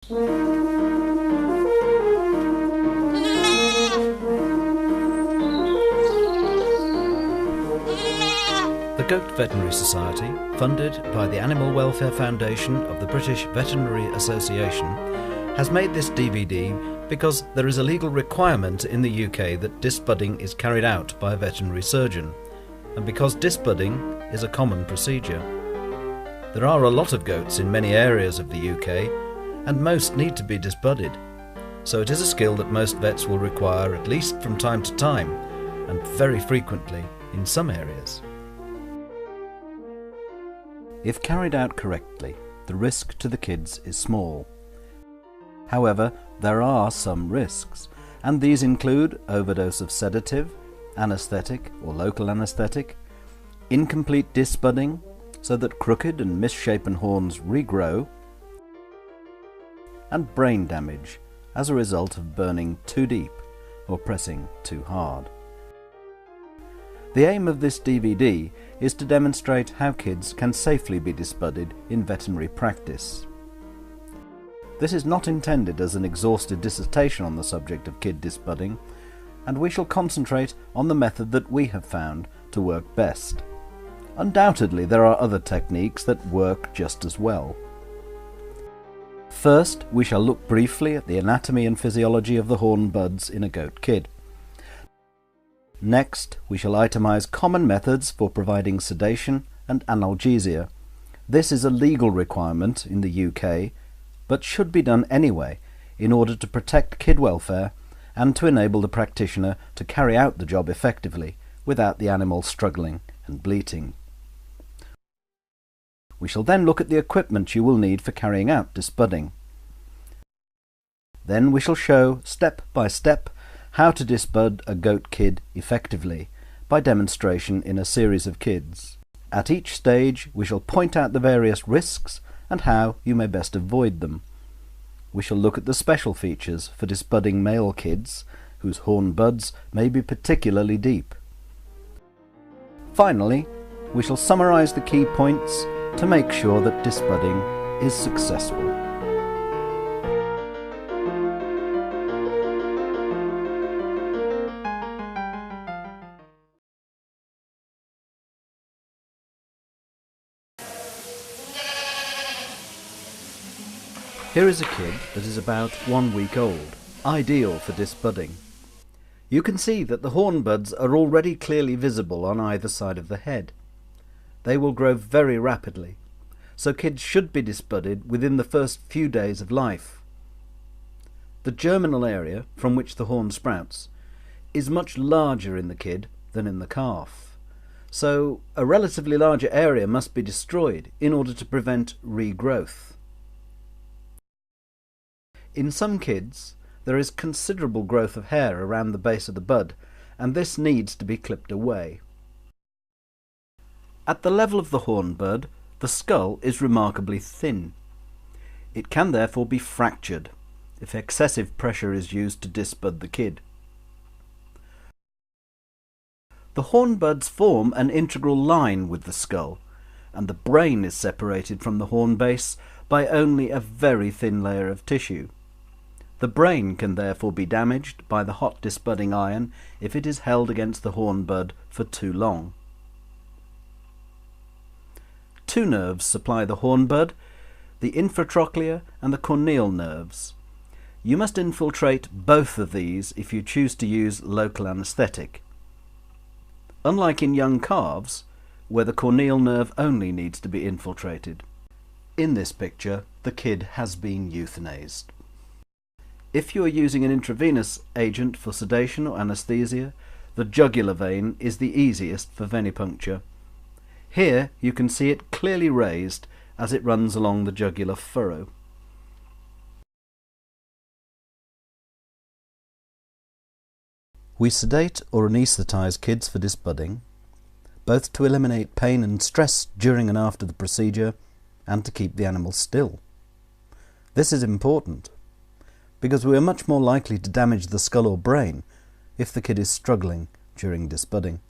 The Goat Veterinary Society, funded by the Animal Welfare Foundation of the British Veterinary Association, has made this DVD because there is a legal requirement in the UK that disbudding is carried out by a veterinary surgeon, and because disbudding is a common procedure. There are a lot of goats in many areas of the UK, and most need to be disbudded, so it is a skill that most vets will require at least from time to time, and very frequently in some areas. If carried out correctly, the risk to the kids is small. However, there are some risks, and these include overdose of sedative, anaesthetic or local anaesthetic, incomplete disbudding so that crooked and misshapen horns regrow, and brain damage as a result of burning too deep or pressing too hard. The aim of this DVD is to demonstrate how kids can safely be disbudded in veterinary practice. This is not intended as an exhaustive dissertation on the subject of kid disbudding, and we shall concentrate on the method that we have found to work best. Undoubtedly, there are other techniques that work just as well. First, we shall look briefly at the anatomy and physiology of the horn buds in a goat kid. Next, we shall itemize common methods for providing sedation and analgesia. This is a legal requirement in the UK, but should be done anyway in order to protect kid welfare and to enable the practitioner to carry out the job effectively without the animal struggling and bleating. We shall then look at the equipment you will need for carrying out disbudding. Then we shall show step by step how to disbud a goat kid effectively by demonstration in a series of kids. At each stage we shall point out the various risks and how you may best avoid them. We shall look at the special features for disbudding male kids whose horn buds may be particularly deep. Finally, we shall summarise the key points to make sure that disbudding is successful. Here is a kid that is about 1 week old, ideal for disbudding. You can see that the horn buds are already clearly visible on either side of the head. They will grow very rapidly, so kids should be disbudded within the first few days of life. The germinal area from which the horn sprouts is much larger in the kid than in the calf, so a relatively larger area must be destroyed in order to prevent regrowth. In some kids, there is considerable growth of hair around the base of the bud, and this needs to be clipped away. At the level of the horn bud, the skull is remarkably thin. It can therefore be fractured if excessive pressure is used to disbud the kid. The horn buds form an integral line with the skull, and the brain is separated from the horn base by only a very thin layer of tissue. The brain can therefore be damaged by the hot disbudding iron if it is held against the horn bud for too long. Two nerves supply the horn bud, the infratrochlear and the corneal nerves. You must infiltrate both of these if you choose to use local anaesthetic. Unlike in young calves, where the corneal nerve only needs to be infiltrated. In this picture, the kid has been euthanized. If you are using an intravenous agent for sedation or anaesthesia, the jugular vein is the easiest for venipuncture. Here you can see it clearly raised as it runs along the jugular furrow. We sedate or anaesthetise kids for disbudding, both to eliminate pain and stress during and after the procedure, and to keep the animal still. This is important, because we are much more likely to damage the skull or brain if the kid is struggling during disbudding.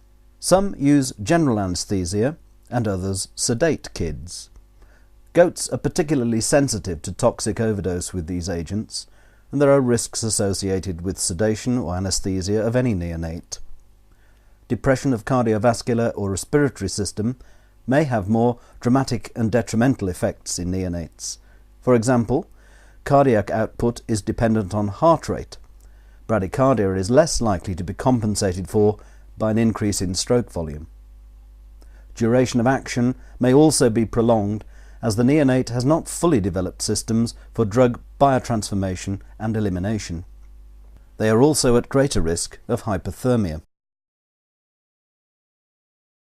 Some use general anaesthesia and others sedate kids. Goats are particularly sensitive to toxic overdose with these agents, and there are risks associated with sedation or anesthesia of any neonate. Depression of cardiovascular or respiratory system may have more dramatic and detrimental effects in neonates. For example, cardiac output is dependent on heart rate. Bradycardia is less likely to be compensated for by an increase in stroke volume. Duration of action may also be prolonged as the neonate has not fully developed systems for drug biotransformation and elimination. They are also at greater risk of hypothermia.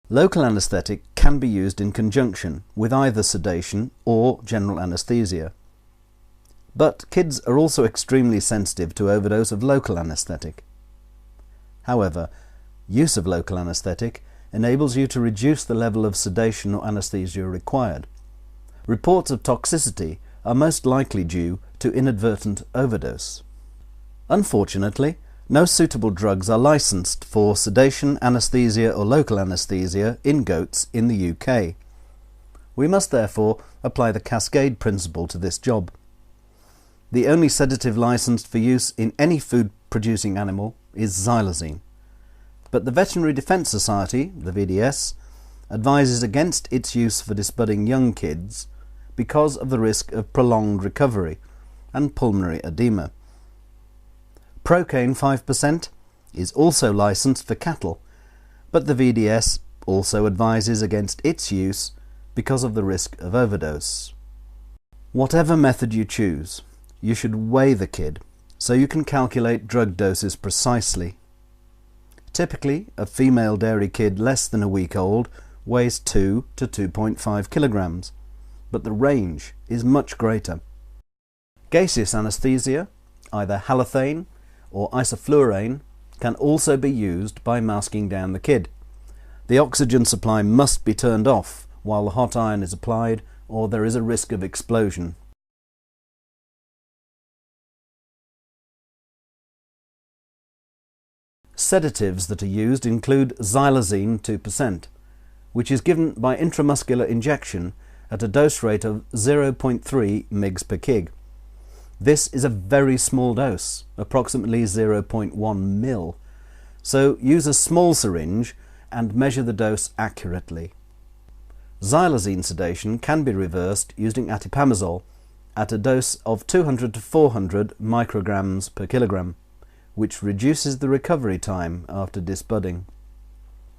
Local anaesthetic can be used in conjunction with either sedation or general anaesthesia. But kids are also extremely sensitive to overdose of local anaesthetic. However, use of local anaesthetic enables you to reduce the level of sedation or anaesthesia required. Reports of toxicity are most likely due to inadvertent overdose. Unfortunately, no suitable drugs are licensed for sedation, anaesthesia or local anaesthesia in goats in the UK. We must therefore apply the cascade principle to this job. The only sedative licensed for use in any food-producing animal is xylazine. But the Veterinary Defence Society, the VDS, advises against its use for disbudding young kids because of the risk of prolonged recovery and pulmonary edema. Procaine 5% is also licensed for cattle, but the VDS also advises against its use because of the risk of overdose. Whatever method you choose, you should weigh the kid so you can calculate drug doses precisely. Typically, a female dairy kid less than a week old weighs 2 to 2.5 kilograms, but the range is much greater. Gaseous anaesthesia, either halothane or isoflurane, can also be used by masking down the kid. The oxygen supply must be turned off while the hot iron is applied, or there is a risk of explosion. Sedatives that are used include xylazine 2%, which is given by intramuscular injection at a dose rate of 0.3 mg per kg. This is a very small dose, approximately 0.1 mil, so use a small syringe and measure the dose accurately. Xylazine sedation can be reversed using atipamezole at a dose of 200 to 400 micrograms per kilogram, which reduces the recovery time after disbudding.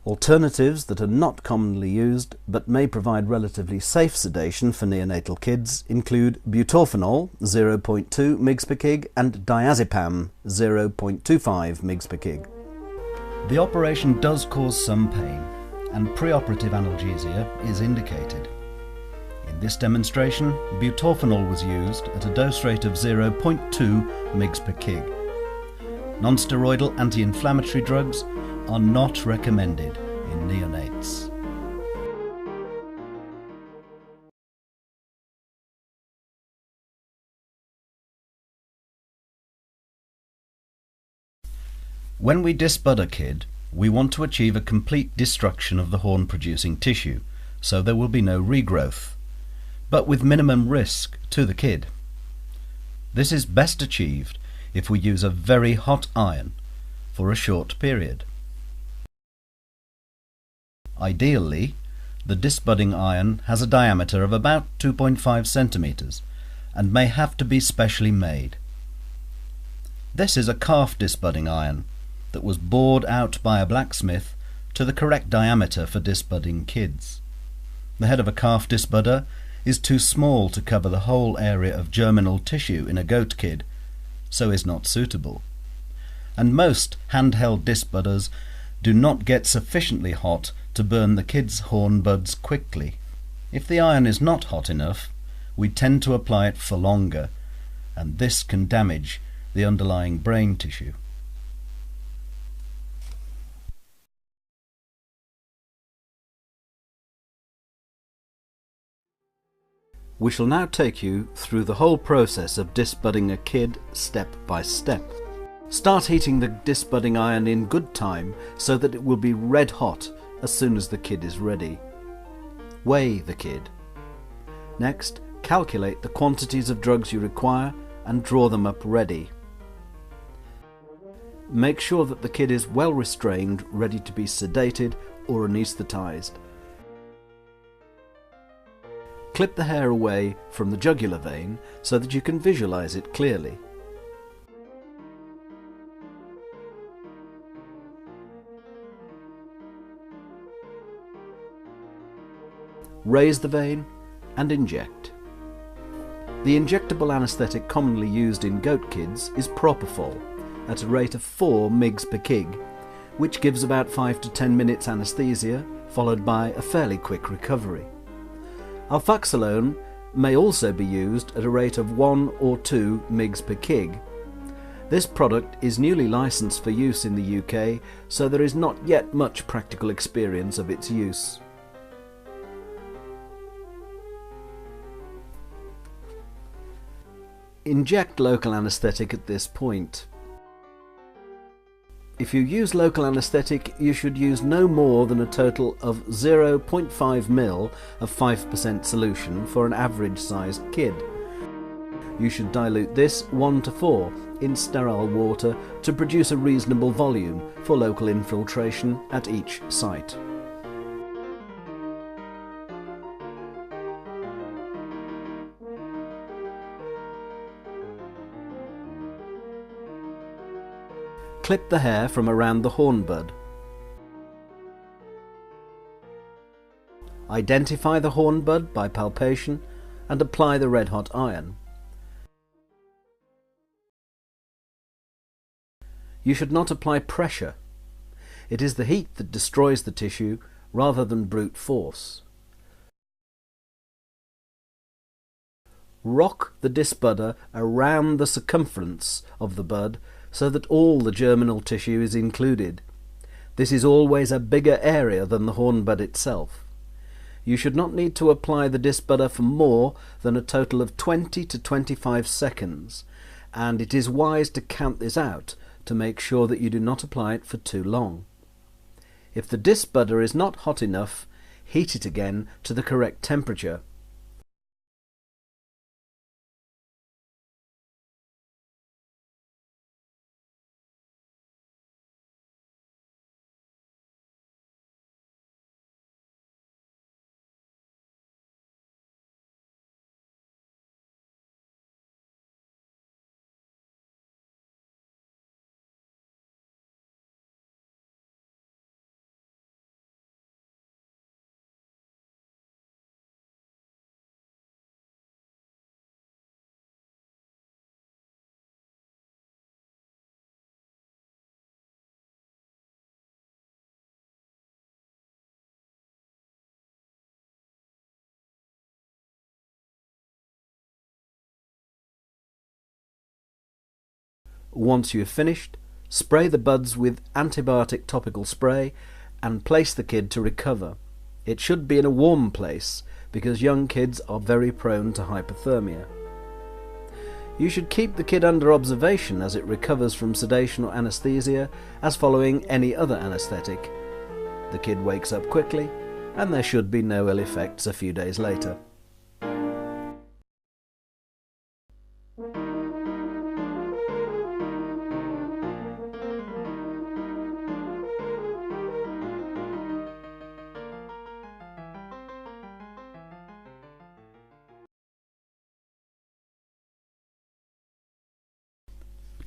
Alternatives that are not commonly used but may provide relatively safe sedation for neonatal kids include butorphanol 0.2 mg per kg and diazepam 0.25 mg per kg. The operation does cause some pain, and preoperative analgesia is indicated. In this demonstration, butorphanol was used at a dose rate of 0.2 mg per kg. Non-steroidal anti-inflammatory drugs are not recommended in neonates. When we disbud a kid, we want to achieve a complete destruction of the horn-producing tissue, so there will be no regrowth, but with minimum risk to the kid. This is best achieved if we use a very hot iron for a short period. Ideally, the disbudding iron has a diameter of about 2.5 centimeters and may have to be specially made. This is a calf disbudding iron that was bored out by a blacksmith to the correct diameter for disbudding kids. The head of a calf disbudder is too small to cover the whole area of germinal tissue in a goat kid, so is not suitable. And most handheld disbudders do not get sufficiently hot to burn the kid's horn buds quickly. If the iron is not hot enough, we tend to apply it for longer, and this can damage the underlying brain tissue. We shall now take you through the whole process of disbudding a kid step by step. Start heating the disbudding iron in good time so that it will be red hot as soon as the kid is ready. Weigh the kid. Next, calculate the quantities of drugs you require and draw them up ready. Make sure that the kid is well restrained, ready to be sedated or anaesthetised. Clip the hair away from the jugular vein so that you can visualise it clearly. Raise the vein and inject. The injectable anaesthetic commonly used in goat kids is propofol at a rate of 4 mg per kg, which gives about 5 to 10 minutes anaesthesia followed by a fairly quick recovery. Alfuxolone may also be used at a rate of 1 or 2 mg per kg. This product is newly licensed for use in the UK, so there is not yet much practical experience of its use. Inject local anaesthetic at this point. If you use local anaesthetic, you should use no more than a total of 0.5 ml of 5% solution for an average-sized kid. You should dilute this 1 to 4 in sterile water to produce a reasonable volume for local infiltration at each site. Clip the hair from around the horn bud. Identify the horn bud by palpation and apply the red hot iron. You should not apply pressure. It is the heat that destroys the tissue rather than brute force. Rock the disbudder around the circumference of the bud so that all the germinal tissue is included. This is always a bigger area than the horn bud itself. You should not need to apply the disbudder for more than a total of 20 to 25 seconds, and it is wise to count this out to make sure that you do not apply it for too long. If the disbudder is not hot enough, heat it again to the correct temperature. Once you have finished, spray the buds with antibiotic topical spray and place the kid to recover. It should be in a warm place because young kids are very prone to hypothermia. You should keep the kid under observation as it recovers from sedation or anaesthesia as following any other anaesthetic. The kid wakes up quickly and there should be no ill effects a few days later.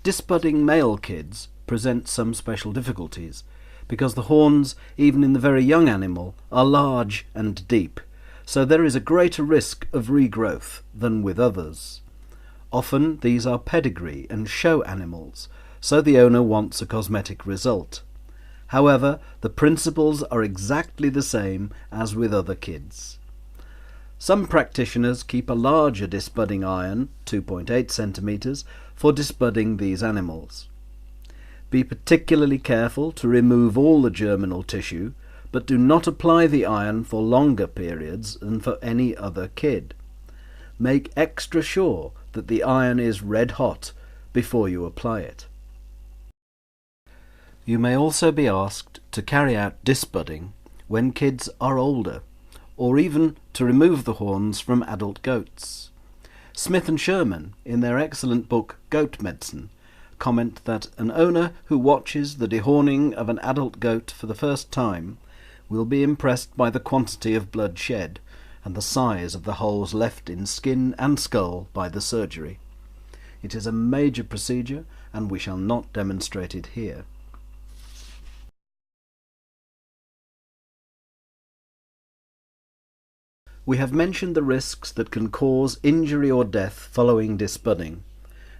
Disbudding male kids present some special difficulties because the horns, even in the very young animal, are large and deep, so there is a greater risk of regrowth than with others. Often these are pedigree and show animals, so the owner wants a cosmetic result. However, the principles are exactly the same as with other kids. Some practitioners keep a larger disbudding iron, 2.8 centimeters, for disbudding these animals. Be particularly careful to remove all the germinal tissue, but do not apply the iron for longer periods than for any other kid. Make extra sure that the iron is red hot before you apply it. You may also be asked to carry out disbudding when kids are older, or even to remove the horns from adult goats. Smith and Sherman, in their excellent book Goat Medicine, comment that an owner who watches the dehorning of an adult goat for the first time will be impressed by the quantity of blood shed and the size of the holes left in skin and skull by the surgery. It is a major procedure, and we shall not demonstrate it here. We have mentioned the risks that can cause injury or death following disbudding,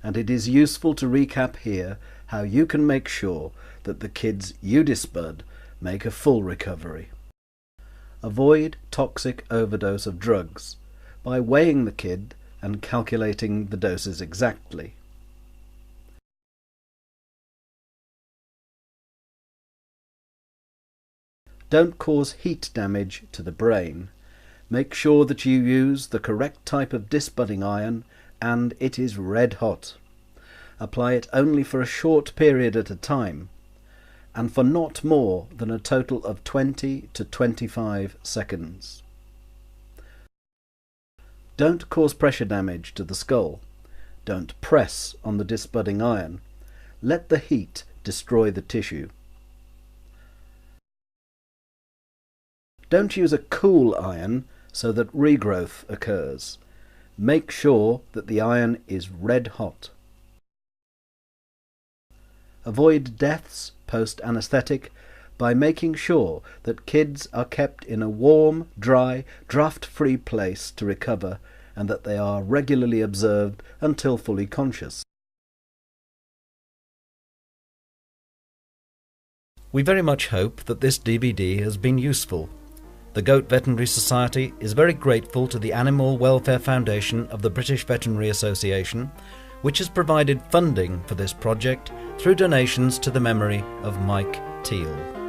and it is useful to recap here how you can make sure that the kids you disbud make a full recovery. Avoid toxic overdose of drugs by weighing the kid and calculating the doses exactly. Don't cause heat damage to the brain. Make sure that you use the correct type of disbudding iron and it is red hot. Apply it only for a short period at a time and for not more than a total of 20 to 25 seconds. Don't cause pressure damage to the skull. Don't press on the disbudding iron. Let the heat destroy the tissue. Don't use a cool iron so that regrowth occurs. Make sure that the iron is red hot. Avoid deaths post-anaesthetic by making sure that kids are kept in a warm, dry, draft-free place to recover and that they are regularly observed until fully conscious. We very much hope that this DVD has been useful. The Goat Veterinary Society is very grateful to the Animal Welfare Foundation of the British Veterinary Association, which has provided funding for this project through donations to the memory of Mike Teal.